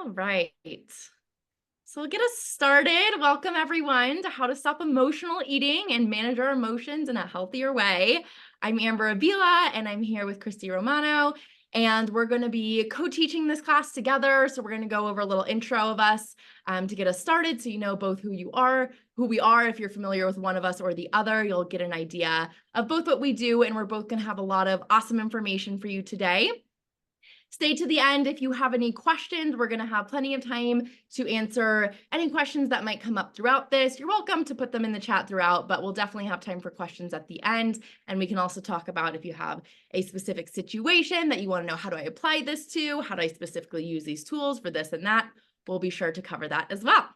All right. So we'll get us started. Welcome everyone to How to Stop Emotional Eating and Manage Our Emotions in a Healthier Way. I'm Amber Avila and I'm here with Christy Romano, and we're going to be co-teaching this class together. So we're going to go over a little intro of us to get us started, so you know both who we are. If you're familiar with one of us or the other, you'll get an idea of both what we do, and we're both going to have a lot of awesome information for you today. Stay to the end if you have any questions. We're going to have plenty of time to answer any questions that might come up throughout this. You're welcome to put them in the chat throughout, but we'll definitely have time for questions at the end. And we can also talk about if you have a specific situation that you want to know, how do I apply this to? How do I specifically use these tools for this and that? We'll be sure to cover that as well.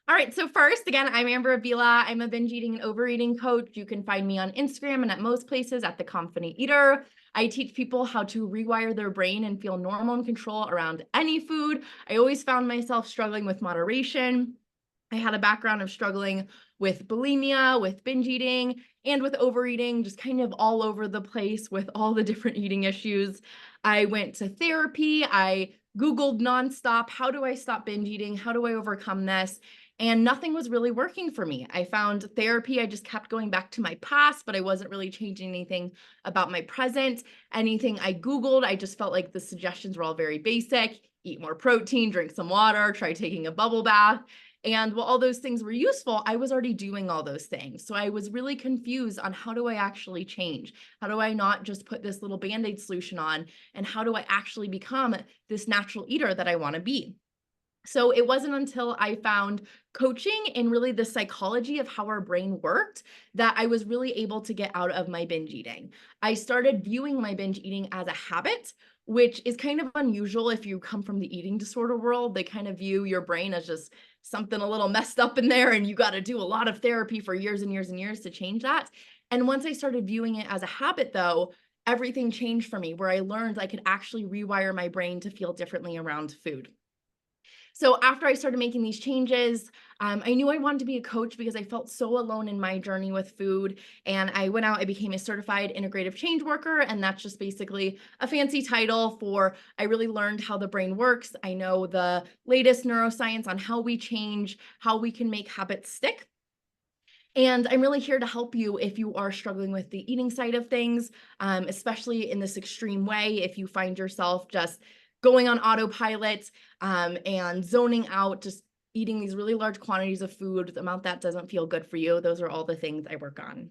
All right, so first, again, I'm Amber Avila. I'm a binge eating and overeating coach. You can find me on Instagram and at most places at The Confident Eater. I teach people how to rewire their brain and feel normal and control around any food. I always found myself struggling with moderation. I had a background of struggling with bulimia, with binge eating, and with overeating, just kind of all over the place with all the different eating issues. I went to therapy. I Googled nonstop, how do I stop binge eating? How do I overcome this? And nothing was really working for me. I found therapy, I just kept going back to my past, but I wasn't really changing anything about my present. Anything I Googled, I just felt like the suggestions were all very basic. Eat more protein, drink some water, try taking a bubble bath. And while all those things were useful, I was already doing all those things. So I was really confused on, how do I actually change? How do I not just put this little Band-Aid solution on? And how do I actually become this natural eater that I want to be? So it wasn't until I found coaching and really the psychology of how our brain worked that I was really able to get out of my binge eating. I started viewing my binge eating as a habit, which is kind of unusual if you come from the eating disorder world. They kind of view your brain as just something a little messed up in there, and you got to do a lot of therapy for years and years and years to change that. And once I started viewing it as a habit, though, everything changed for me, where I learned I could actually rewire my brain to feel differently around food. So after I started making these changes, I knew I wanted to be a coach because I felt so alone in my journey with food. And I went out, I became a certified integrative change worker. And that's just basically a fancy title for, I really learned how the brain works. I know the latest neuroscience on how we change, how we can make habits stick. And I'm really here to help you if you are struggling with the eating side of things, especially in this extreme way. If you find yourself just going on autopilot and zoning out, just eating these really large quantities of food, the amount that doesn't feel good for you. Those are all the things I work on.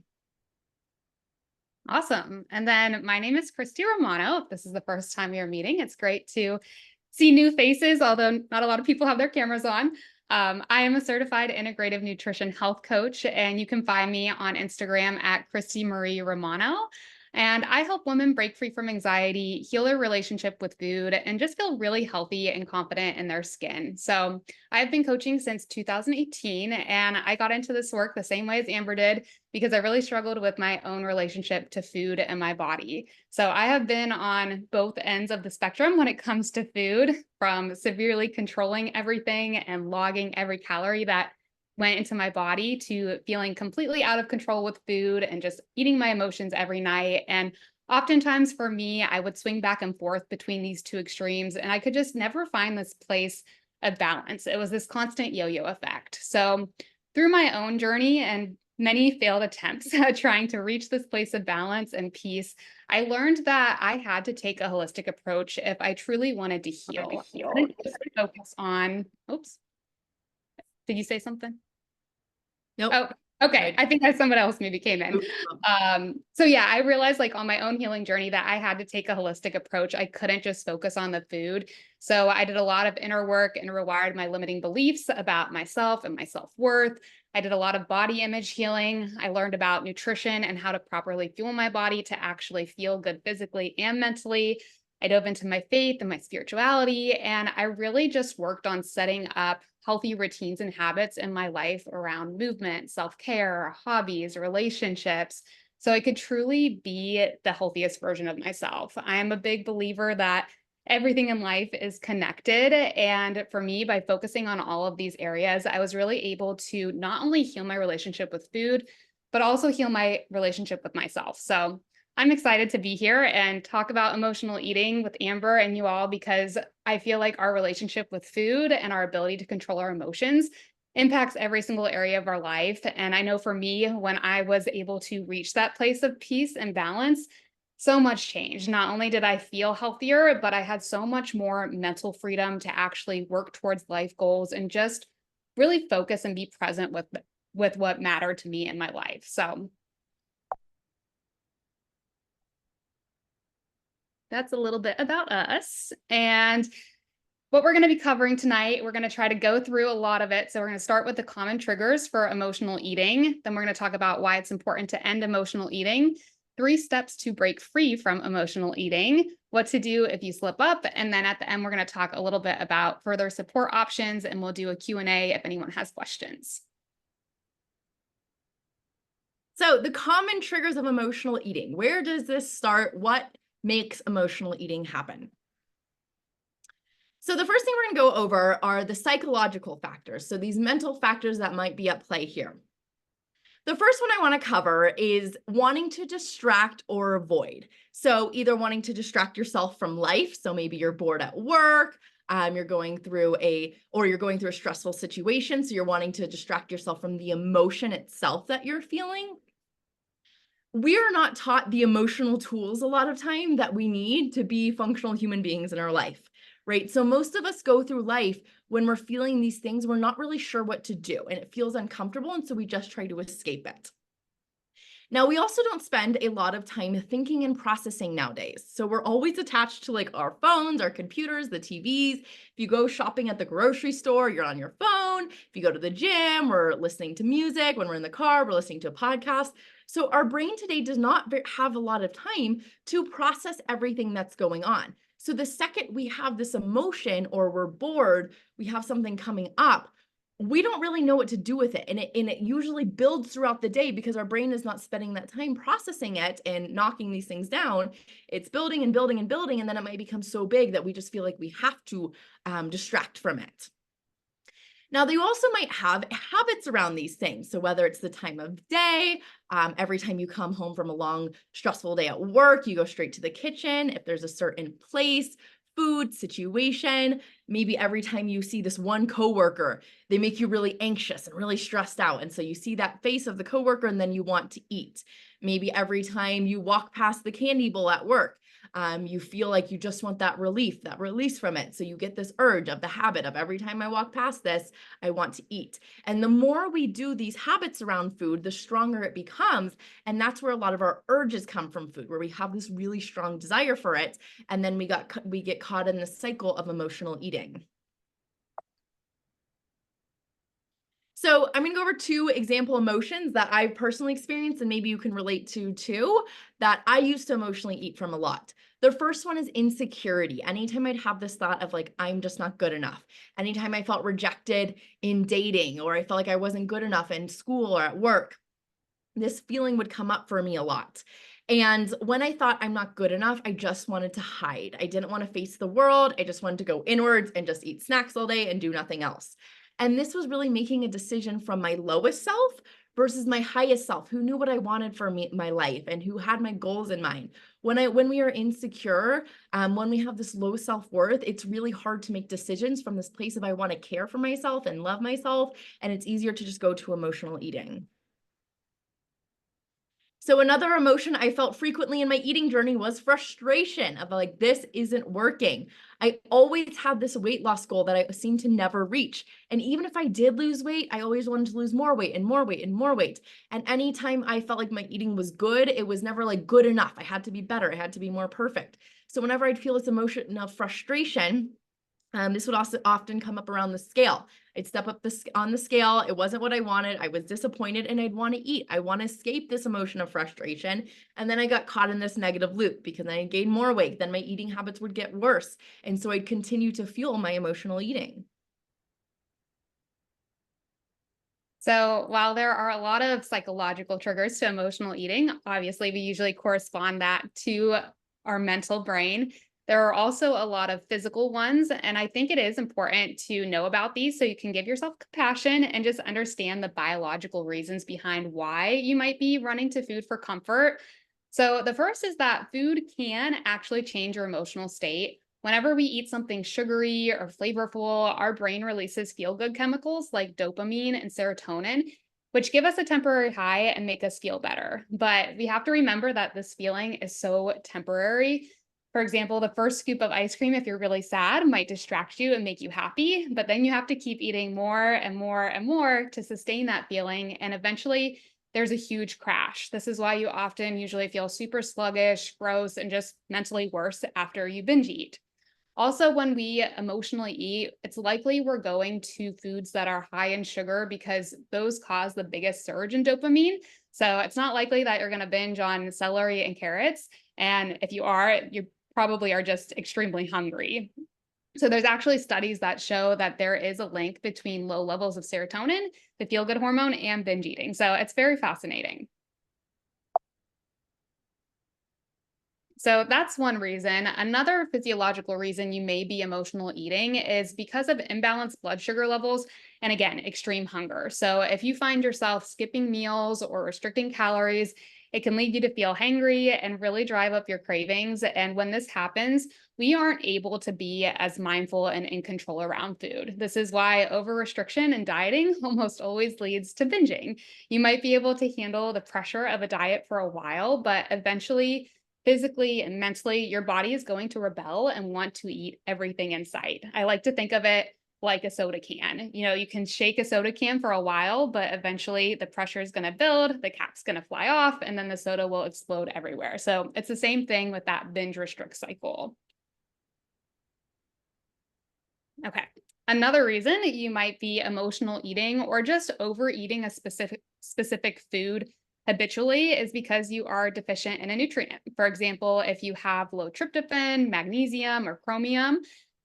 Awesome. And then my name is Christy Romano. If this is the first time you're meeting, it's great to see new faces, although not a lot of people have their cameras on. I am a certified integrative nutrition health coach, and you can find me on Instagram at Christy Marie Romano. And I help women break free from anxiety, heal their relationship with food, and just feel really healthy and confident in their skin. So I've been coaching since 2018, and I got into this work the same way as Amber did because I really struggled with my own relationship to food and my body. So I have been on both ends of the spectrum when it comes to food, from severely controlling everything and logging every calorie that went into my body, to feeling completely out of control with food and just eating my emotions every night. And oftentimes for me, I would swing back and forth between these two extremes, and I could just never find this place of balance. It was this constant yo-yo effect. So through my own journey and many failed attempts at trying to reach this place of balance and peace, I learned that I had to take a holistic approach if I truly wanted to heal. I couldn't just focus on, oops, did you say something? Nope. Oh, okay. I think that someone else maybe came in. So yeah, I realized, like, on my own healing journey that I had to take a holistic approach. I couldn't just focus on the food. So I did a lot of inner work and rewired my limiting beliefs about myself and my self-worth. I did a lot of body image healing. I learned about nutrition and how to properly fuel my body to actually feel good physically and mentally. I dove into my faith and my spirituality, and I really just worked on setting up healthy routines and habits in my life around movement, self-care, hobbies, relationships, so I could truly be the healthiest version of myself. I am a big believer that everything in life is connected. And for me, by focusing on all of these areas, I was really able to not only heal my relationship with food, but also heal my relationship with myself. So I'm excited to be here and talk about emotional eating with Amber and you all because I feel like our relationship with food and our ability to control our emotions impacts every single area of our life. And I know for me, when I was able to reach that place of peace and balance, so much changed. Not only did I feel healthier, but I had so much more mental freedom to actually work towards life goals and just really focus and be present with what mattered to me in my life. So that's a little bit about us. And what we're going to be covering tonight, we're going to try to go through a lot of it. So we're going to start with the common triggers for emotional eating. Then we're going to talk about why it's important to end emotional eating, 3 steps to break free from emotional eating, what to do if you slip up. And then at the end, we're going to talk a little bit about further support options, and we'll do a Q&A if anyone has questions. So the common triggers of emotional eating, where does this start? What makes emotional eating happen? So the first thing we're going to go over are the psychological factors. So these mental factors that might be at play here. The first one I want to cover is wanting to distract or avoid. So either wanting to distract yourself from life. So maybe you're bored at work, you're going through a stressful situation. So you're wanting to distract yourself from the emotion itself that you're feeling. We are not taught the emotional tools a lot of time that we need to be functional human beings in our life, right? So most of us go through life when we're feeling these things, we're not really sure what to do and it feels uncomfortable. And so we just try to escape it. Now, we also don't spend a lot of time thinking and processing nowadays. So we're always attached to like our phones, our computers, the TVs. If you go shopping at the grocery store, you're on your phone. If you go to the gym, we're listening to music. When we're in the car, we're listening to a podcast. So our brain today does not have a lot of time to process everything that's going on. So the second we have this emotion or we're bored, we have something coming up, we don't really know what to do with it. And it usually builds throughout the day because our brain is not spending that time processing it and knocking these things down. It's building and building and building. And then it might become so big that we just feel like we have to distract from it. Now, you also might have habits around these things. So whether it's the time of day, every time you come home from a long, stressful day at work, you go straight to the kitchen. If there's a certain place, food, situation, maybe every time you see this one coworker, they make you really anxious and really stressed out. And so you see that face of the coworker and then you want to eat. Maybe every time you walk past the candy bowl at work, you feel like you just want that release from it. So you get this urge of the habit of every time I walk past this, I want to eat. And the more we do these habits around food, the stronger it becomes. And that's where a lot of our urges come from food, where we have this really strong desire for it. And then we get caught in the cycle of emotional eating. So I'm going to go over 2 example emotions that I've personally experienced and maybe you can relate to too, that I used to emotionally eat from a lot. The first one is insecurity. Anytime I'd have this thought of like, I'm just not good enough. Anytime I felt rejected in dating or I felt like I wasn't good enough in school or at work, this feeling would come up for me a lot. And when I thought I'm not good enough, I just wanted to hide. I didn't want to face the world. I just wanted to go inwards and just eat snacks all day and do nothing else. And this was really making a decision from my lowest self versus my highest self, who knew what I wanted for my life and who had my goals in mind. When we are insecure, when we have this low self-worth, it's really hard to make decisions from this place of I want to care for myself and love myself. And it's easier to just go to emotional eating. So another emotion I felt frequently in my eating journey was frustration of like, this isn't working. I always had this weight loss goal that I seemed to never reach. And even if I did lose weight, I always wanted to lose more weight and more weight and more weight. And anytime I felt like my eating was good, it was never like good enough. I had to be better. I had to be more perfect. So whenever I'd feel this emotion of frustration, this would also often come up around the scale. I'd step up on the scale. It wasn't what I wanted. I was disappointed and I'd want to eat. I want to escape this emotion of frustration. And then I got caught in this negative loop because then I gained more weight. Then my eating habits would get worse. And so I'd continue to fuel my emotional eating. So while there are a lot of psychological triggers to emotional eating, obviously we usually correspond that to our mental brain. There are also a lot of physical ones, and I think it is important to know about these so you can give yourself compassion and just understand the biological reasons behind why you might be running to food for comfort. So the first is that food can actually change your emotional state. Whenever we eat something sugary or flavorful, our brain releases feel good chemicals like dopamine and serotonin, which give us a temporary high and make us feel better. But we have to remember that this feeling is so temporary. For example, the first scoop of ice cream, if you're really sad, might distract you and make you happy, but then you have to keep eating more and more and more to sustain that feeling. And eventually, there's a huge crash. This is why you often usually feel super sluggish, gross, and just mentally worse after you binge eat. Also, when we emotionally eat, it's likely we're going to foods that are high in sugar because those cause the biggest surge in dopamine. So it's not likely that you're going to binge on celery and carrots. And if you are, you probably are just extremely hungry. So there's actually studies that show that there is a link between low levels of serotonin, the feel good hormone, and binge eating. So it's very fascinating. So that's one reason. Another physiological reason you may be emotional eating is because of imbalanced blood sugar levels and, again, extreme hunger. So if you find yourself skipping meals or restricting calories, it can lead you to feel hangry and really drive up your cravings. And when this happens, we aren't able to be as mindful and in control around food. This is why over restriction and dieting almost always leads to binging. You might be able to handle the pressure of a diet for a while, but eventually, physically and mentally, your body is going to rebel and want to eat everything in sight. I like to think of it like a soda can. You know, you can shake a soda can for a while, but eventually the pressure is going to build, the cap's going to fly off, and then the soda will explode everywhere. So it's the same thing with that binge restrict cycle. Okay. Another reason you might be emotional eating or just overeating a specific food habitually is because you are deficient in a nutrient. For example, if you have low tryptophan, magnesium, or chromium,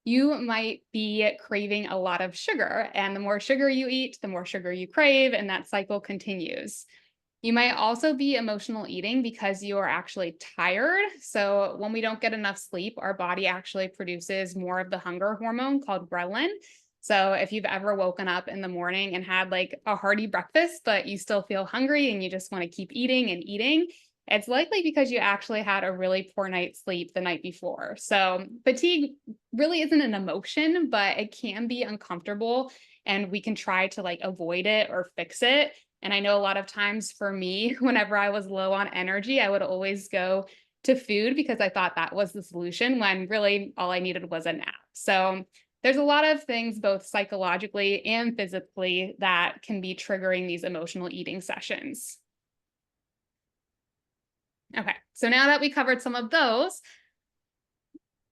you might be craving a lot of sugar. And the more sugar you eat, the more sugar you crave, and that cycle continues. You might also be emotional eating because you are actually tired. So, when we don't get enough sleep, our body actually produces more of the hunger hormone called ghrelin. So, if you've ever woken up in the morning and had like a hearty breakfast, but you still feel hungry and you just want to keep eating and eating, it's likely because you actually had a really poor night's sleep the night before. So, fatigue really isn't an emotion, but it can be uncomfortable and we can try to like avoid it or fix it. And I know a lot of times for me, whenever I was low on energy, I would always go to food because I thought that was the solution when really all I needed was a nap. So there's a lot of things, both psychologically and physically, that can be triggering these emotional eating sessions. Okay, so now that we covered some of those,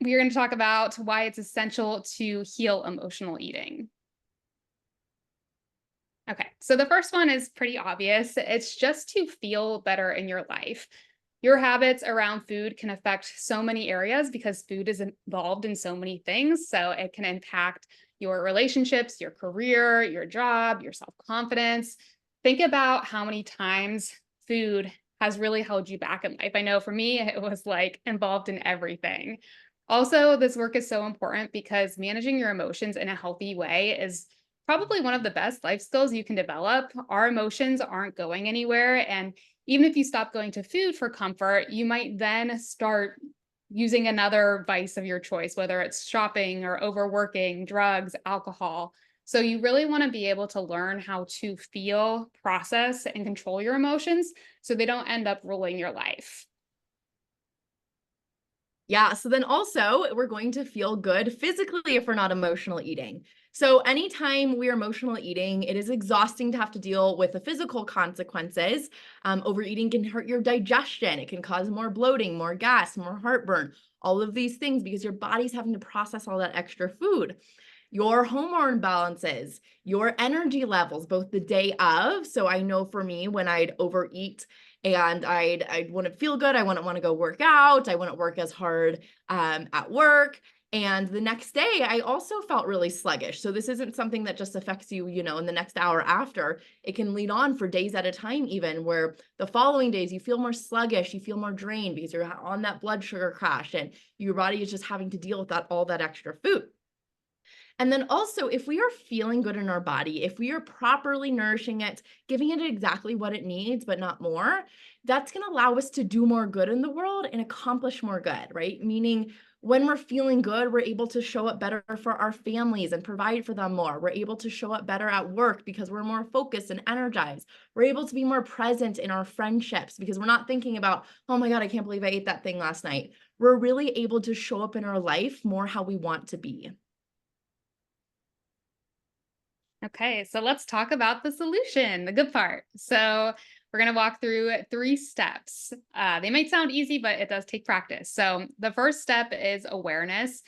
we're going to talk about why it's essential to heal emotional eating. Okay, so the first one is pretty obvious. It's just to feel better in your life. Your habits around food can affect so many areas because food is involved in so many things. So it can impact your relationships, your career, your job, your self confidence. Think about how many times food has really held you back in life. I know for me, it was like involved in everything. Also, this work is so important because managing your emotions in a healthy way is probably one of the best life skills you can develop. Our emotions aren't going anywhere. And even if you stop going to food for comfort, you might then start using another vice of your choice, whether it's shopping or overworking, drugs, alcohol. So you really want to be able to learn how to feel, process, and control your emotions so they don't end up ruling your life. Yeah, so then also we're going to feel good physically if we're not emotional eating. So anytime we're emotional eating, it is exhausting to have to deal with the physical consequences. Overeating can hurt your digestion. It can cause more bloating, more gas, more heartburn, all of these things because your body's having to process all that extra food. Your hormone balances, your energy levels, both the day of. So I know for me, when I'd overeat and I wouldn't feel good, I wouldn't want to go work out, I wouldn't work as hard at work. And the next day, I also felt really sluggish. So this isn't something that just affects you, you know, in the next hour after. It can lead on for days at a time, even where the following days you feel more sluggish, you feel more drained because you're on that blood sugar crash and your body is just having to deal with that all that extra food. And then also, if we are feeling good in our body, if we are properly nourishing it, giving it exactly what it needs, but not more, that's going to allow us to do more good in the world and accomplish more good, right? Meaning, when we're feeling good, we're able to show up better for our families and provide for them more. We're able to show up better at work because we're more focused and energized. We're able to be more present in our friendships because we're not thinking about, oh my God, I can't believe I ate that thing last night. We're really able to show up in our life more how we want to be. Okay, so let's talk about the solution, the good part. So we're going to walk through 3 steps. They might sound easy, but it does take practice. So the first step is awareness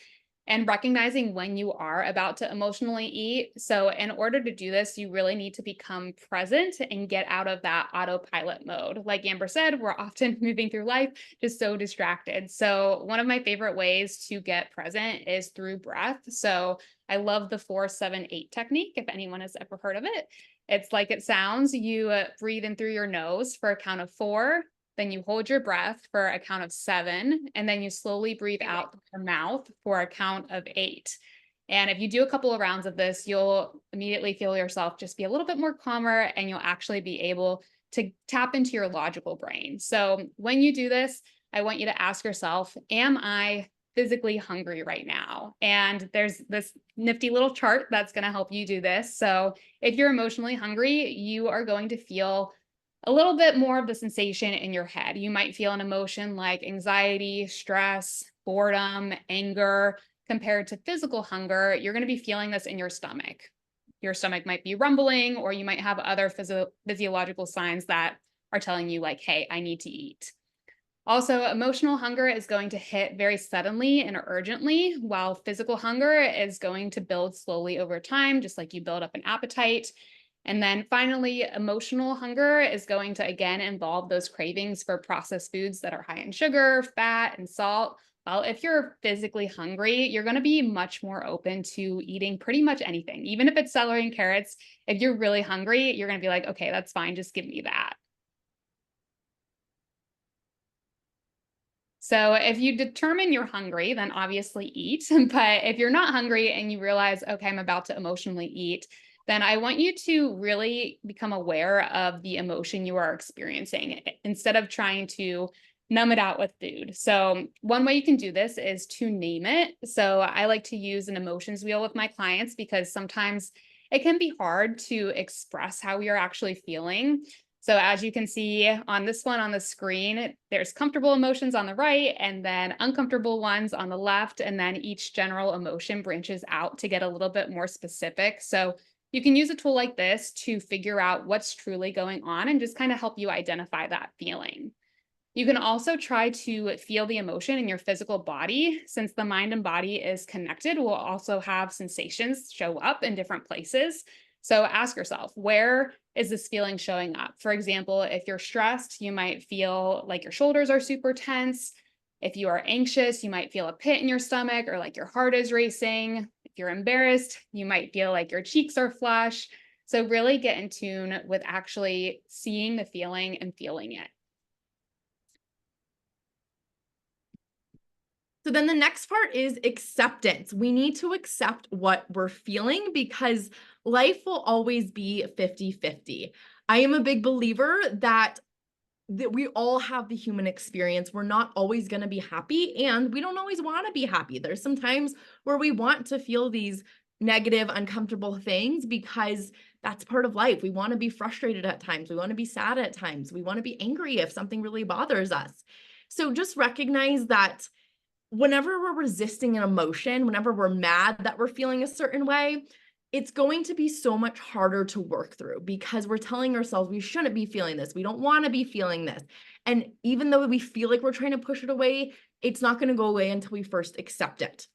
and recognizing when you are about to emotionally eat. So in order to do this, you really need to become present and get out of that autopilot mode. Like Amber said, we're often moving through life just so distracted. So one of my favorite ways to get present is through breath. So I love the 4-7-8 technique, if anyone has ever heard of it. It's like it sounds. You breathe in through your nose for a count of 4, then you hold your breath for a count of 7, and then you slowly breathe out through your mouth for a count of 8. And if you do a couple of rounds of this, you'll immediately feel yourself just be a little bit more calmer, and you'll actually be able to tap into your logical brain. So when you do this, I want you to ask yourself, am I physically hungry right now? And there's this nifty little chart that's going to help you do this. So if you're emotionally hungry, you are going to feel a little bit more of the sensation in your head. You might feel an emotion like anxiety, stress, boredom, anger. Compared to physical hunger, you're going to be feeling this in your stomach. Your stomach might be rumbling, or you might have other physiological signs that are telling you like, hey, I need to eat. Also, emotional hunger is going to hit very suddenly and urgently, while physical hunger is going to build slowly over time, just like you build up an appetite. And then finally, emotional hunger is going to again involve those cravings for processed foods that are high in sugar, fat, and salt. Well, if you're physically hungry, you're going to be much more open to eating pretty much anything. Even if it's celery and carrots, if you're really hungry, you're going to be like, okay, that's fine, just give me that. So if you determine you're hungry, then obviously eat. But if you're not hungry and you realize, okay, I'm about to emotionally eat, then I want you to really become aware of the emotion you are experiencing instead of trying to numb it out with food. So one way you can do this is to name it. So I like to use an emotions wheel with my clients because sometimes it can be hard to express how we are actually feeling. So as you can see on this one on the screen, there's comfortable emotions on the right and then uncomfortable ones on the left. And then each general emotion branches out to get a little bit more specific. So you can use a tool like this to figure out what's truly going on and just kind of help you identify that feeling. You can also try to feel the emotion in your physical body. Since the mind and body is connected, we'll also have sensations show up in different places. So ask yourself, where is this feeling showing up? For example, if you're stressed, you might feel like your shoulders are super tense. If you are anxious, you might feel a pit in your stomach or like your heart is racing. If you're embarrassed, you might feel like your cheeks are flush. So really get in tune with actually seeing the feeling and feeling it. So then the next part is acceptance. We need to accept what we're feeling because life will always be 50-50. I am a big believer that we all have the human experience. We're not always going to be happy, and we don't always want to be happy. There's some times where we want to feel these negative, uncomfortable things because that's part of life. We want to be frustrated at times. We want to be sad at times. We want to be angry if something really bothers us. So just recognize that whenever we're resisting an emotion, whenever we're mad that we're feeling a certain way, it's going to be so much harder to work through because we're telling ourselves we shouldn't be feeling this. We don't want to be feeling this. And even though we feel like we're trying to push it away, it's not going to go away until we first accept it.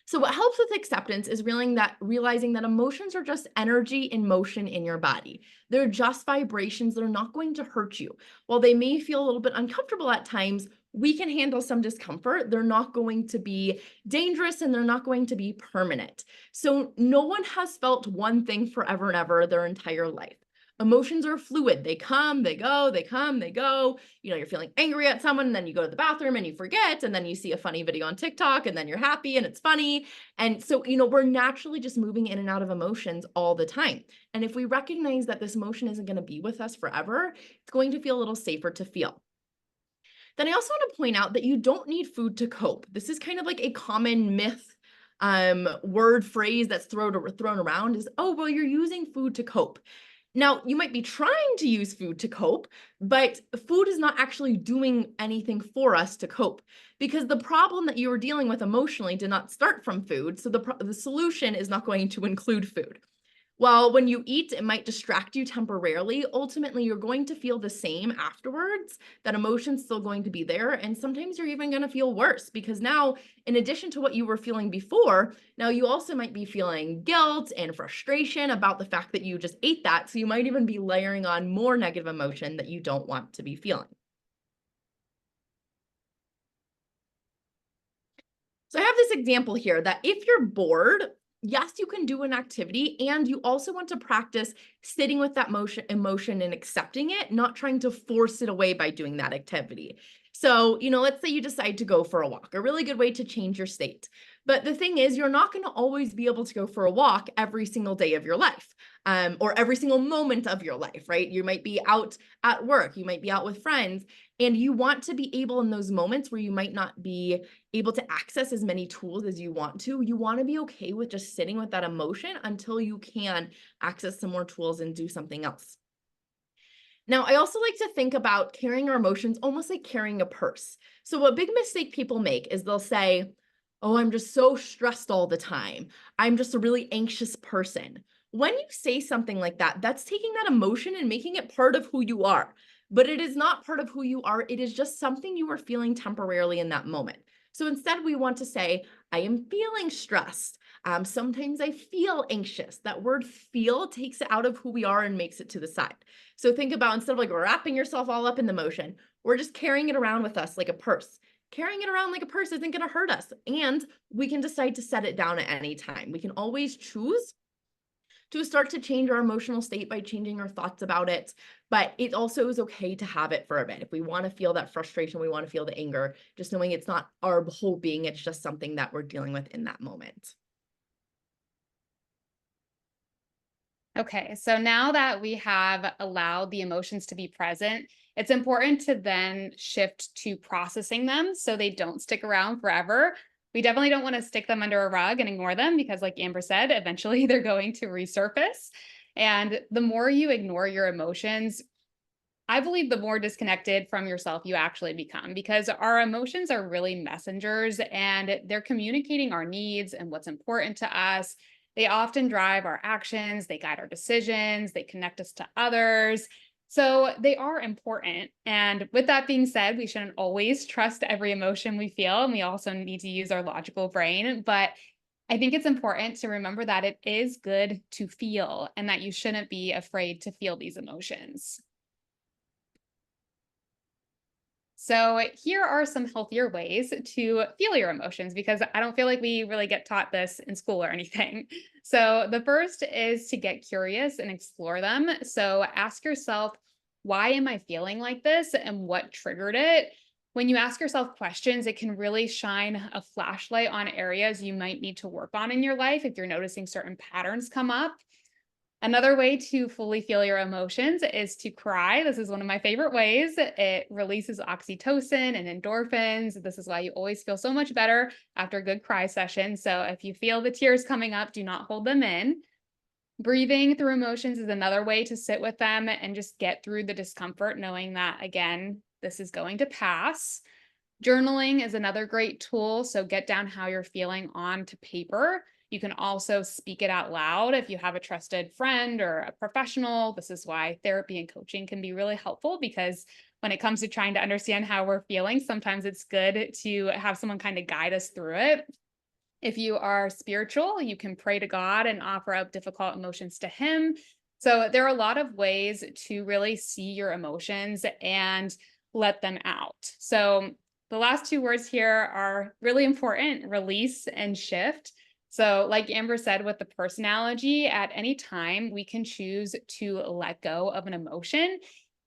So what helps with acceptance is realizing that emotions are just energy in motion in your body. They're just vibrations that are not going to hurt you. While they may feel a little bit uncomfortable at times, we can handle some discomfort. They're not going to be dangerous and they're not going to be permanent. So no one has felt one thing forever and ever their entire life. Emotions are fluid. They come, they go, they come, they go. You're feeling angry at someone, and then you go to the bathroom and you forget, and then you see a funny video on TikTok, and then you're happy and it's funny. And so, we're naturally just moving in and out of emotions all the time. And if we recognize that this emotion isn't going to be with us forever, it's going to feel a little safer to feel. Then I also want to point out that you don't need food to cope. This is kind of like a common myth, word phrase that's thrown around is, oh, well, you're using food to cope. Now, you might be trying to use food to cope, but food is not actually doing anything for us to cope, because the problem that you were dealing with emotionally did not start from food. So the solution is not going to include food. While when you eat, it might distract you temporarily, ultimately, you're going to feel the same afterwards. That emotion's still going to be there. And sometimes you're even going to feel worse, because now, in addition to what you were feeling before, now you also might be feeling guilt and frustration about the fact that you just ate that. So you might even be layering on more negative emotion that you don't want to be feeling. So I have this example here that if you're bored, yes, you can do an activity, and you also want to practice sitting with that emotion and accepting it, not trying to force it away by doing that activity. So, let's say you decide to go for a walk, a really good way to change your state. But the thing is, you're not going to always be able to go for a walk every single day of your life, or every single moment of your life, right? You might be out at work, you might be out with friends, and you want to be able in those moments where you might not be able to access as many tools as you want to be okay with just sitting with that emotion until you can access some more tools and do something else. Now, I also like to think about carrying our emotions almost like carrying a purse. So, a big mistake people make is they'll say, oh, I'm just so stressed all the time. I'm just a really anxious person. When you say something like that, that's taking that emotion and making it part of who you are. But it is not part of who you are. It is just something you are feeling temporarily in that moment. So instead, we want to say, I am feeling stressed. Sometimes I feel anxious. That word feel takes it out of who we are and makes it to the side. So think about, instead of like wrapping yourself all up in the emotion, we're just carrying it around with us like a purse. Carrying it around like a purse isn't going to hurt us. And we can decide to set it down at any time. We can always choose to start to change our emotional state by changing our thoughts about it. But it also is okay to have it for a bit. If we want to feel that frustration, we want to feel the anger, just knowing it's not our whole being, it's just something that we're dealing with in that moment. Okay, so now that we have allowed the emotions to be present, it's important to then shift to processing them so they don't stick around forever. We definitely don't want to stick them under a rug and ignore them because, like Amber said, eventually they're going to resurface. And the more you ignore your emotions, I believe the more disconnected from yourself you actually become, because our emotions are really messengers and they're communicating our needs and what's important to us. They often drive our actions, they guide our decisions, they connect us to others. So they are important. And with that being said, we shouldn't always trust every emotion we feel. And we also need to use our logical brain. But I think it's important to remember that it is good to feel and that you shouldn't be afraid to feel these emotions. So, here are some healthier ways to feel your emotions because I don't feel like we really get taught this in school or anything. So, the first is to get curious and explore them. So, ask yourself, why am I feeling like this and what triggered it? When you ask yourself questions, it can really shine a flashlight on areas you might need to work on in your life if you're noticing certain patterns come up. Another way to fully feel your emotions is to cry. This is one of my favorite ways. It releases oxytocin and endorphins. This is why you always feel so much better after a good cry session. So if you feel the tears coming up, do not hold them in. Breathing through emotions is another way to sit with them and just get through the discomfort, knowing that, again, this is going to pass. Journaling is another great tool. So get down how you're feeling onto paper. You can also speak it out loud if you have a trusted friend or a professional. This is why therapy and coaching can be really helpful, because when it comes to trying to understand how we're feeling, sometimes it's good to have someone kind of guide us through it. If you are spiritual, you can pray to God and offer up difficult emotions to Him. So there are a lot of ways to really see your emotions and let them out. So the last two words here are really important: release and shift. So, like Amber said with the person analogy, at any time we can choose to let go of an emotion.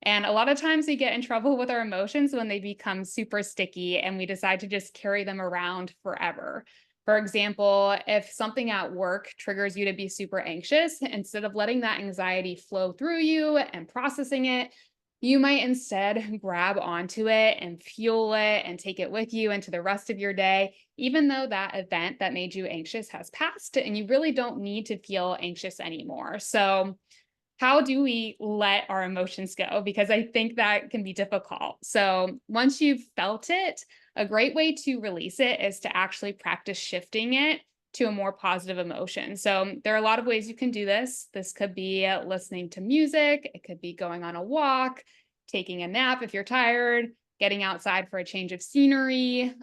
And a lot of times we get in trouble with our emotions when they become super sticky and we decide to just carry them around forever. For example, if something at work triggers you to be super anxious, instead of letting that anxiety flow through you and processing it, you might instead grab onto it and fuel it and take it with you into the rest of your day, even though that event that made you anxious has passed and you really don't need to feel anxious anymore. So, how do we let our emotions go? Because I think that can be difficult. So, once you've felt it, a great way to release it is to actually practice shifting it to a more positive emotion. So, there are a lot of ways you can do this. This could be listening to music, it could be going on a walk, taking a nap if you're tired, getting outside for a change of scenery,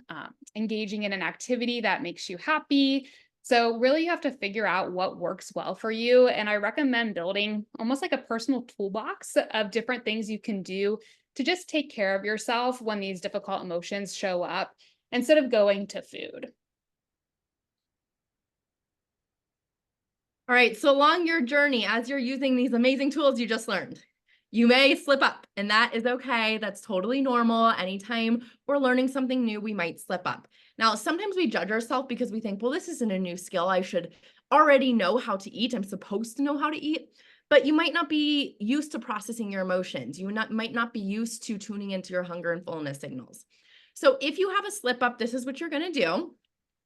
engaging in an activity that makes you happy. So, really, you have to figure out what works well for you. And I recommend building almost like a personal toolbox of different things you can do to just take care of yourself when these difficult emotions show up instead of going to food. All right, so along your journey, as you're using these amazing tools you just learned, you may slip up, and that is okay. That's totally normal. Anytime we're learning something new, we might slip up. Now, sometimes we judge ourselves because we think, well, this isn't a new skill. I should already know how to eat. I'm supposed to know how to eat. But you might not be used to processing your emotions. Might not be used to tuning into your hunger and fullness signals. So if you have a slip up, this is what you're going to do.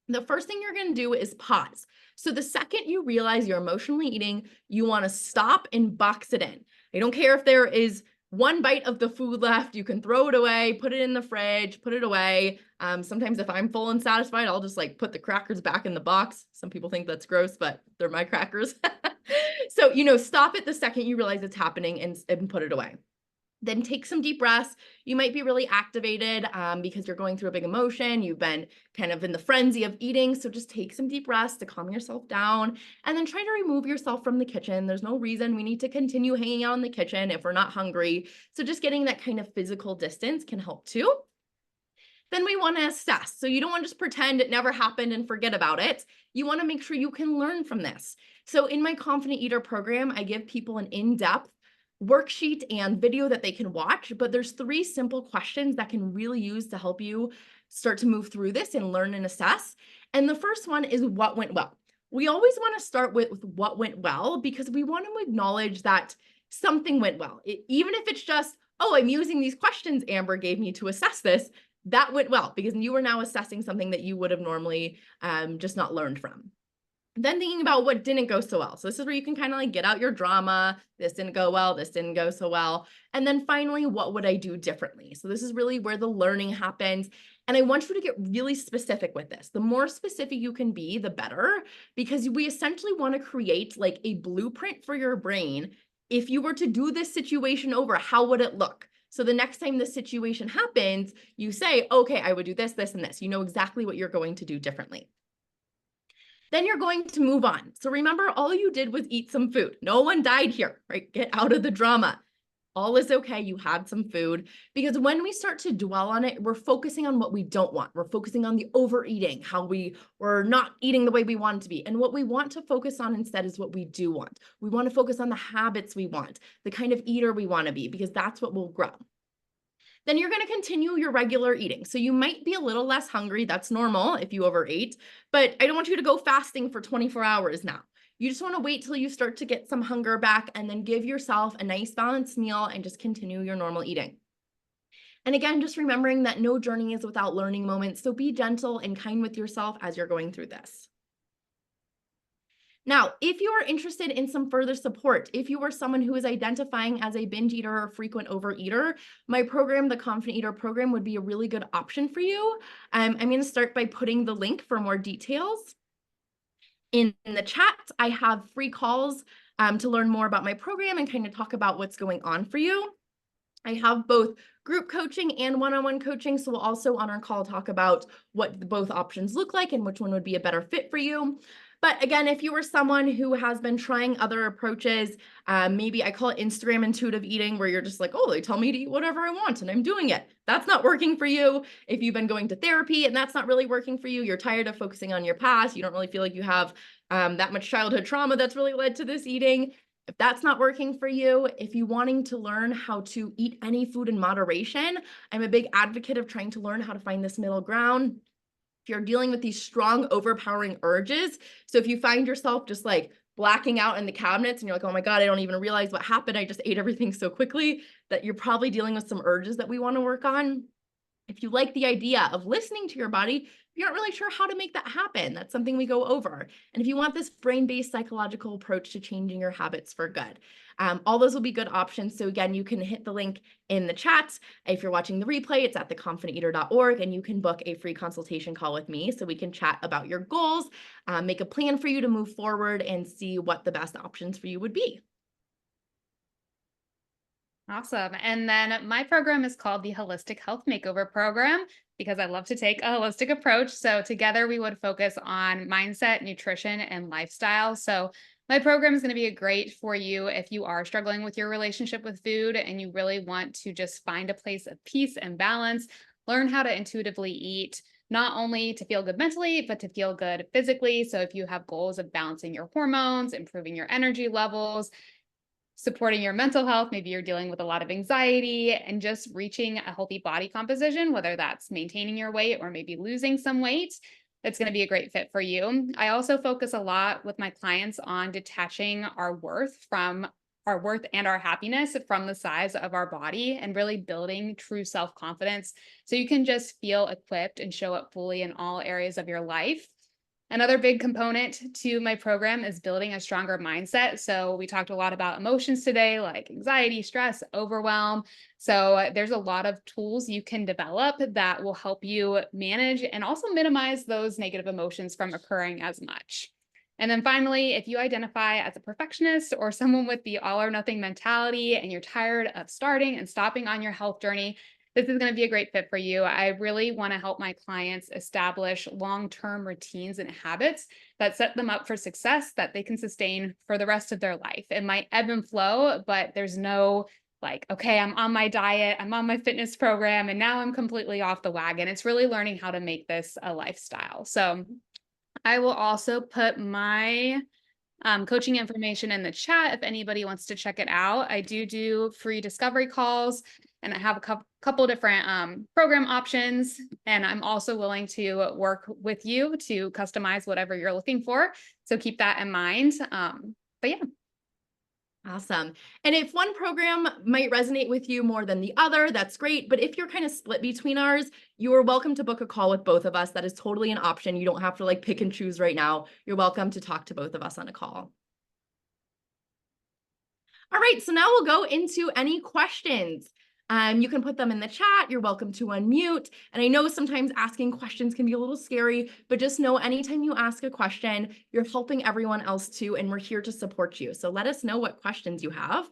The first thing you're going to do is pause. So the second you realize you're emotionally eating, you want to stop and box it in. I don't care if there is one bite of the food left, you can throw it away, put it in the fridge, put it away. Sometimes if I'm full and satisfied, I'll just like put the crackers back in the box. Some people think that's gross, but they're my crackers. So, stop it the second you realize it's happening and put it away. Then take some deep breaths. You might be really activated because you're going through a big emotion. You've been kind of in the frenzy of eating. So just take some deep breaths to calm yourself down and then try to remove yourself from the kitchen. There's no reason we need to continue hanging out in the kitchen if we're not hungry. So just getting that kind of physical distance can help too. Then we want to assess. So you don't want to just pretend it never happened and forget about it. You want to make sure you can learn from this. So in my Confident Eater program, I give people an in-depth worksheet and video that they can watch, but there's 3 simple questions that can really use to help you start to move through this and learn and assess. And the first one is what went well. We always want to start with what went well because we want to acknowledge that something went well. Even if it's just, oh, I'm using these questions Amber gave me to assess this, that went well because you are now assessing something that you would have normally just not learned from. Then thinking about what didn't go so well. So this is where you can kind of like get out your drama. This didn't go well. This didn't go so well. And then finally, what would I do differently? So this is really where the learning happens. And I want you to get really specific with this. The more specific you can be, the better, because we essentially want to create like a blueprint for your brain. If you were to do this situation over, how would it look? So the next time this situation happens, you say, okay, I would do this, this, and this. You know exactly what you're going to do differently. Then you're going to move on. So remember, all you did was eat some food. No one died here, right? Get out of the drama. All is okay. You had some food because when we start to dwell on it, we're focusing on what we don't want. We're focusing on the overeating, how we're not eating the way we want it to be. And what we want to focus on instead is what we do want. We want to focus on the habits we want, the kind of eater we want to be, because that's what will grow. Then you're going to continue your regular eating. So you might be a little less hungry. That's normal if you overate, but I don't want you to go fasting for 24 hours now. You just want to wait till you start to get some hunger back and then give yourself a nice balanced meal and just continue your normal eating. And again, just remembering that no journey is without learning moments. So be gentle and kind with yourself as you're going through this. Now, if you are interested in some further support, if you are someone who is identifying as a binge eater or frequent overeater, my program, the Confident Eater program, would be a really good option for you. I'm going to start by putting the link for more details in the chat. I have free calls to learn more about my program and kind of talk about what's going on for you. I have both group coaching and one-on-one coaching. So we'll also on our call talk about what both options look like and which one would be a better fit for you. But again, if you were someone who has been trying other approaches, maybe I call it Instagram intuitive eating, where you're just like, oh, they tell me to eat whatever I want and I'm doing it. That's not working for you. If you've been going to therapy and that's not really working for you, you're tired of focusing on your past, you don't really feel like you have that much childhood trauma that's really led to this eating. If that's not working for you, if you're wanting to learn how to eat any food in moderation, I'm a big advocate of trying to learn how to find this middle ground. If you're dealing with these strong, overpowering urges, so if you find yourself just like blacking out in the cabinets and you're like, oh my God, I don't even realize what happened. I just ate everything so quickly, that you're probably dealing with some urges that we want to work on. If you like the idea of listening to your body, you aren't really sure how to make that happen. That's something we go over. And if you want this brain-based psychological approach to changing your habits for good, all those will be good options. So again, you can hit the link in the chat. If you're watching the replay, it's at theconfidenteater.org, and you can book a free consultation call with me so we can chat about your goals, make a plan for you to move forward, and see what the best options for you would be. Awesome. And then my program is called the Holistic Health Makeover Program because I love to take a holistic approach. So together we would focus on mindset, nutrition, and lifestyle. So my program is going to be great for you if you are struggling with your relationship with food and you really want to just find a place of peace and balance, learn how to intuitively eat, not only to feel good mentally, but to feel good physically. So if you have goals of balancing your hormones, improving your energy levels, supporting your mental health, maybe you're dealing with a lot of anxiety, and just reaching a healthy body composition, whether that's maintaining your weight or maybe losing some weight, that's going to be a great fit for you. I also focus a lot with my clients on detaching our worth and our happiness from the size of our body and really building true self-confidence so you can just feel equipped and show up fully in all areas of your life. Another big component to my program is building a stronger mindset. So we talked a lot about emotions today, like anxiety, stress, overwhelm. So there's a lot of tools you can develop that will help you manage and also minimize those negative emotions from occurring as much. And then finally, if you identify as a perfectionist or someone with the all or nothing mentality and you're tired of starting and stopping on your health journey, this is going to be a great fit for you. I really want to help my clients establish long-term routines and habits that set them up for success that they can sustain for the rest of their life. It might ebb and flow, but there's no like, okay, I'm on my diet, I'm on my fitness program, and now I'm completely off the wagon. It's really learning how to make this a lifestyle. So I will also put my coaching information in the chat if anybody wants to check it out. I do free discovery calls, and I have a couple different program options. And I'm also willing to work with you to customize whatever you're looking for. So keep that in mind. But yeah. Awesome. And if one program might resonate with you more than the other, that's great. But if you're kind of split between ours, you are welcome to book a call with both of us. That is totally an option. You don't have to like pick and choose right now. You're welcome to talk to both of us on a call. All right, so now we'll go into any questions. You can put them in the chat. You're welcome to unmute. And I know sometimes asking questions can be a little scary, but just know anytime you ask a question, you're helping everyone else too, and we're here to support you. So let us know what questions you have.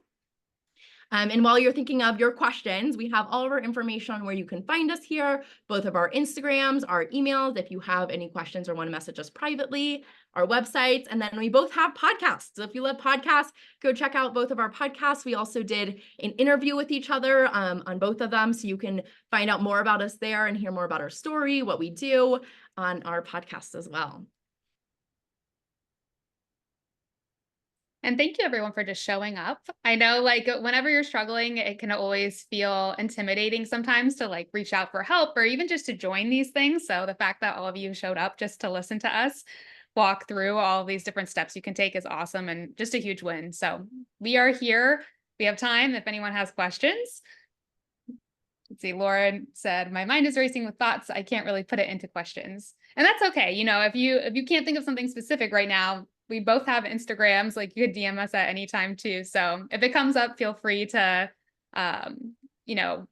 And while you're thinking of your questions, we have all of our information on where you can find us here, both of our Instagrams, our emails, if you have any questions or want to message us privately, our websites, and then we both have podcasts. So if you love podcasts, go check out both of our podcasts. We also did an interview with each other on both of them, so you can find out more about us there and hear more about our story, what we do on our podcasts as well. And thank you everyone for just showing up. I know like whenever you're struggling, it can always feel intimidating sometimes to like reach out for help or even just to join these things. So the fact that all of you showed up just to listen to us walk through all these different steps you can take is awesome and just a huge win. So we are here. We have time if anyone has questions. Let's see, Lauren said, my mind is racing with thoughts. I can't really put it into questions. And that's okay. You know, if you can't think of something specific right now, we both have Instagrams, like you could DM us at any time too. So if it comes up, feel free to, you know,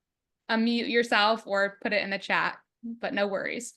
unmute yourself or put it in the chat, but no worries.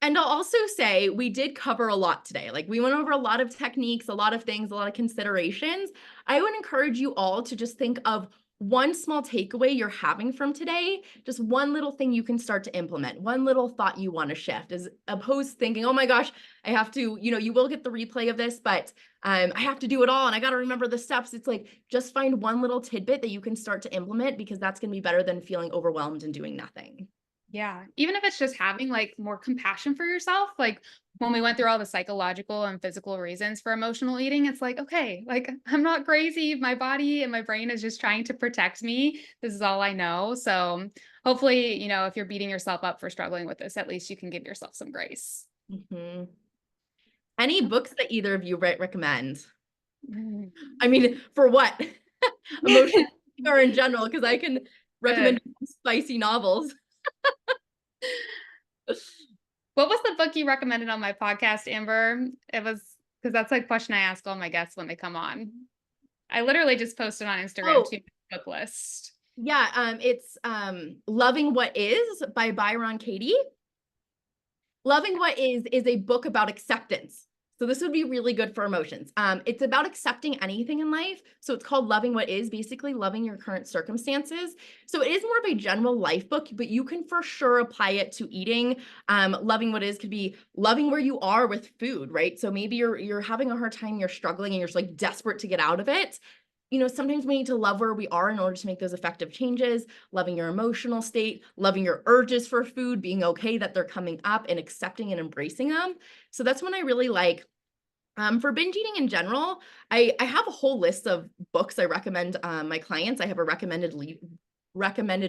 And I'll also say we did cover a lot today. Like we went over a lot of techniques, a lot of things, a lot of considerations. I would encourage you all to just think of one small takeaway you're having from today, just one little thing you can start to implement, one little thought you want to shift, as opposed to thinking, oh my gosh, I have to, you will get the replay of this, but I have to do it all and I got to remember the steps. It's like, just find one little tidbit that you can start to implement, because that's going to be better than feeling overwhelmed and doing nothing. Yeah. Even if it's just having like more compassion for yourself, like when we went through all the psychological and physical reasons for emotional eating, it's like, okay, like I'm not crazy. My body and my brain is just trying to protect me. This is all I know. So hopefully, if you're beating yourself up for struggling with this, at least you can give yourself some grace. Mhm. Any books that either of you recommend? Mm. I mean, for what? Emotional or in general, because I can recommend Good. spicy novels. What was the book you recommended on my podcast, Amber? It was because that's like a question I ask all my guests when they come on. I literally just posted on Instagram Oh, to book list. yeah, it's Loving What Is by Byron Katie. Loving What Is a book about acceptance. So this would be really good for emotions. It's about accepting anything in life. So it's called Loving What Is, basically loving your current circumstances. So it is more of a general life book, but you can for sure apply it to eating. Loving What Is could be loving where you are with food, right? So maybe you're having a hard time, you're struggling, and you're just like desperate to get out of it. Sometimes we need to love where we are in order to make those effective changes, loving your emotional state, loving your urges for food, being okay that they're coming up and accepting and embracing them. So that's when I really like. For binge eating in general, I have a whole list of books I recommend my clients. I have a recommended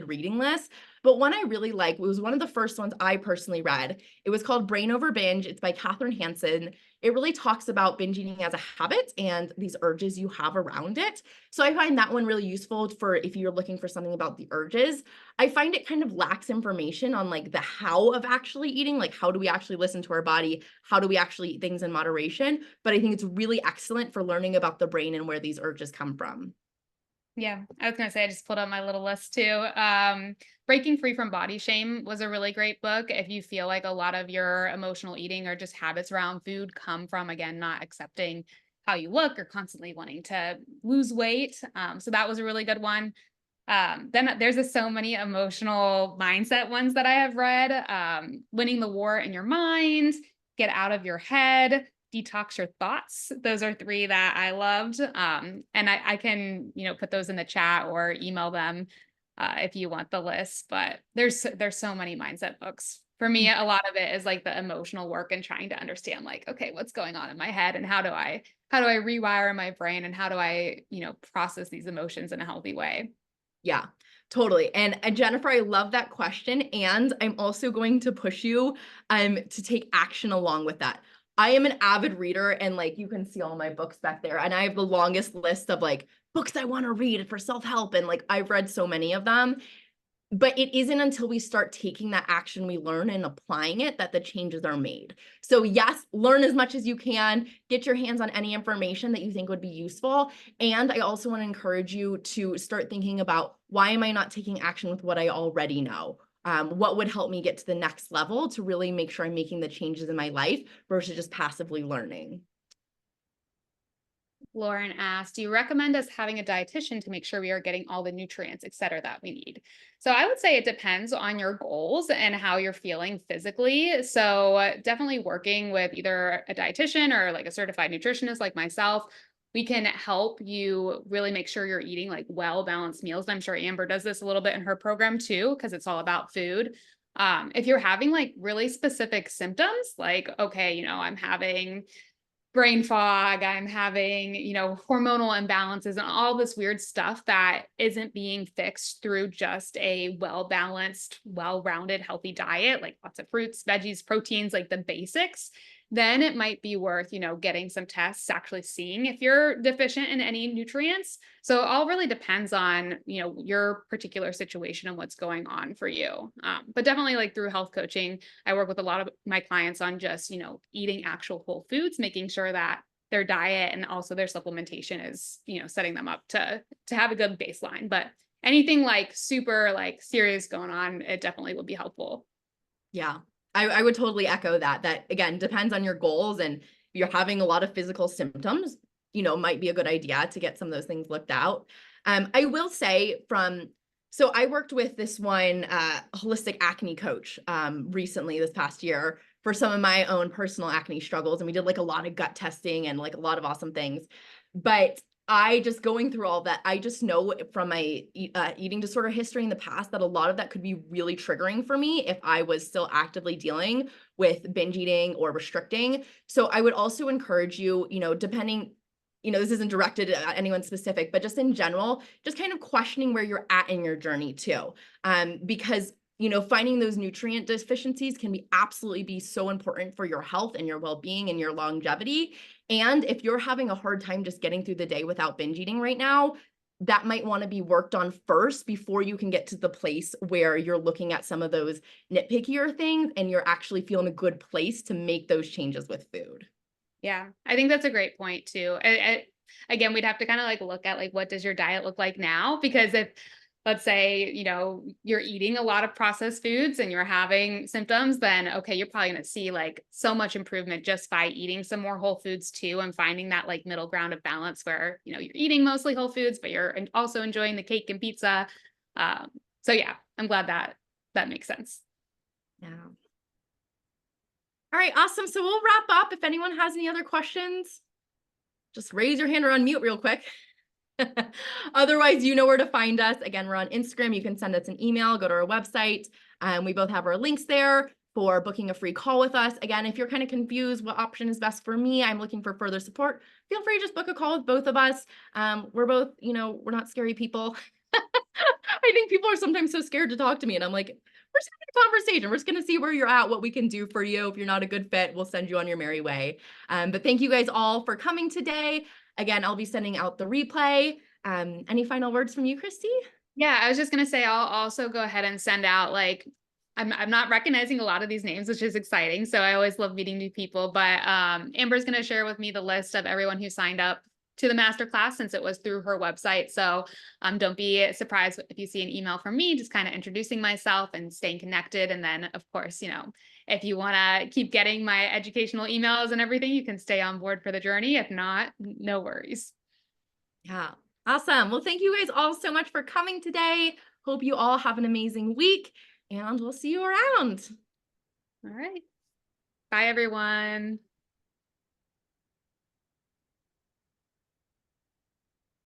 reading list, but one I really like was one of the first ones I personally read. It was called Brain Over Binge. It's by Catherine Hansen. It really talks about binge eating as a habit and these urges you have around it. So I find that one really useful for if you're looking for something about the urges. I find it kind of lacks information on like the how of actually eating, like how do we actually listen to our body? How do we actually eat things in moderation? But I think it's really excellent for learning about the brain and where these urges come from. Yeah, I was gonna say I just pulled up my little list too. Breaking Free from Body Shame was a really great book. If you feel like a lot of your emotional eating or just habits around food come from, again, not accepting how you look or constantly wanting to lose weight. So that was a really good one. Then there's so many emotional mindset ones that I have read. Winning the War in Your Mind, Get Out of Your Head, Detox Your Thoughts. Those are three that I loved. And I can, put those in the chat or email them if you want the list. But there's so many mindset books. For me, a lot of it is like the emotional work and trying to understand like, okay, what's going on in my head and how do I rewire my brain and how do I, process these emotions in a healthy way. Yeah, totally. And Jennifer, I love that question. And I'm also going to push you to take action along with that. I am an avid reader, and like you can see all my books back there. And I have the longest list of like books I want to read for self-help. And like I've read so many of them. But it isn't until we start taking that action we learn and applying it that the changes are made. So yes, learn as much as you can, get your hands on any information that you think would be useful. And I also want to encourage you to start thinking about, why am I not taking action with what I already know? What would help me get to the next level to really make sure I'm making the changes in my life versus just passively learning? Lauren asked, do you recommend us having a dietitian to make sure we are getting all the nutrients, et cetera, that we need? So I would say it depends on your goals and how you're feeling physically. So definitely working with either a dietitian or like a certified nutritionist like myself, we can help you really make sure you're eating like well-balanced meals. And I'm sure Amber does this a little bit in her program too, because it's all about food. If you're having like really specific symptoms, like, okay, I'm having brain fog, I'm having, hormonal imbalances and all this weird stuff that isn't being fixed through just a well-balanced, well-rounded, healthy diet, like lots of fruits, veggies, proteins, like the basics, then it might be worth, getting some tests, actually seeing if you're deficient in any nutrients. So it all really depends on, your particular situation and what's going on for you. But definitely like through health coaching, I work with a lot of my clients on just, eating actual whole foods, making sure that their diet and also their supplementation is, setting them up to have a good baseline. But anything like super like serious going on, it definitely will be helpful. Yeah, I would totally echo that. That again depends on your goals, and if you're having a lot of physical symptoms, might be a good idea to get some of those things looked out. I will say so I worked with this one holistic acne coach recently this past year for some of my own personal acne struggles. And we did like a lot of gut testing and like a lot of awesome things. But I just going through all that, I just know from my eating disorder history in the past that a lot of that could be really triggering for me if I was still actively dealing with binge eating or restricting. So I would also encourage you, depending, this isn't directed at anyone specific, but just in general, just kind of questioning where you're at in your journey too. Because finding those nutrient deficiencies can absolutely be so important for your health and your well-being and your longevity. And if you're having a hard time just getting through the day without binge eating right now, that might want to be worked on first before you can get to the place where you're looking at some of those nitpickier things and you're actually feeling a good place to make those changes with food. Yeah, I think that's a great point too. Again, we'd have to kind of like look at like what does your diet look like now? Because if let's say, you're eating a lot of processed foods and you're having symptoms, then okay, you're probably going to see like so much improvement just by eating some more whole foods too and finding that like middle ground of balance where, you're eating mostly whole foods, but you're also enjoying the cake and pizza. So yeah, I'm glad that makes sense. Yeah. All right, awesome. So we'll wrap up. If anyone has any other questions, just raise your hand or unmute real quick. Otherwise, you know where to find us. Again, we're on Instagram. You can send us an email, go to our website. We both have our links there for booking a free call with us. Again, if you're kind of confused what option is best for me, I'm looking for further support, feel free to just book a call with both of us. We're both, we're not scary people. I think people are sometimes so scared to talk to me and I'm like, we're just having a conversation. We're just going to see where you're at, what we can do for you. If you're not a good fit, we'll send you on your merry way. But thank you guys all for coming today. Again, I'll be sending out the replay. Any final words from you, Christy? Yeah, I was just going to say, I'll also go ahead and send out like, I'm not recognizing a lot of these names, which is exciting. So I always love meeting new people, but Amber's going to share with me the list of everyone who signed up to the masterclass since it was through her website. So don't be surprised if you see an email from me, just kind of introducing myself and staying connected. And then of course, if you want to keep getting my educational emails and everything, you can stay on board for the journey. If not, no worries. Yeah, awesome. Well, thank you guys all so much for coming today. Hope you all have an amazing week and we'll see you around. All right. Bye, everyone.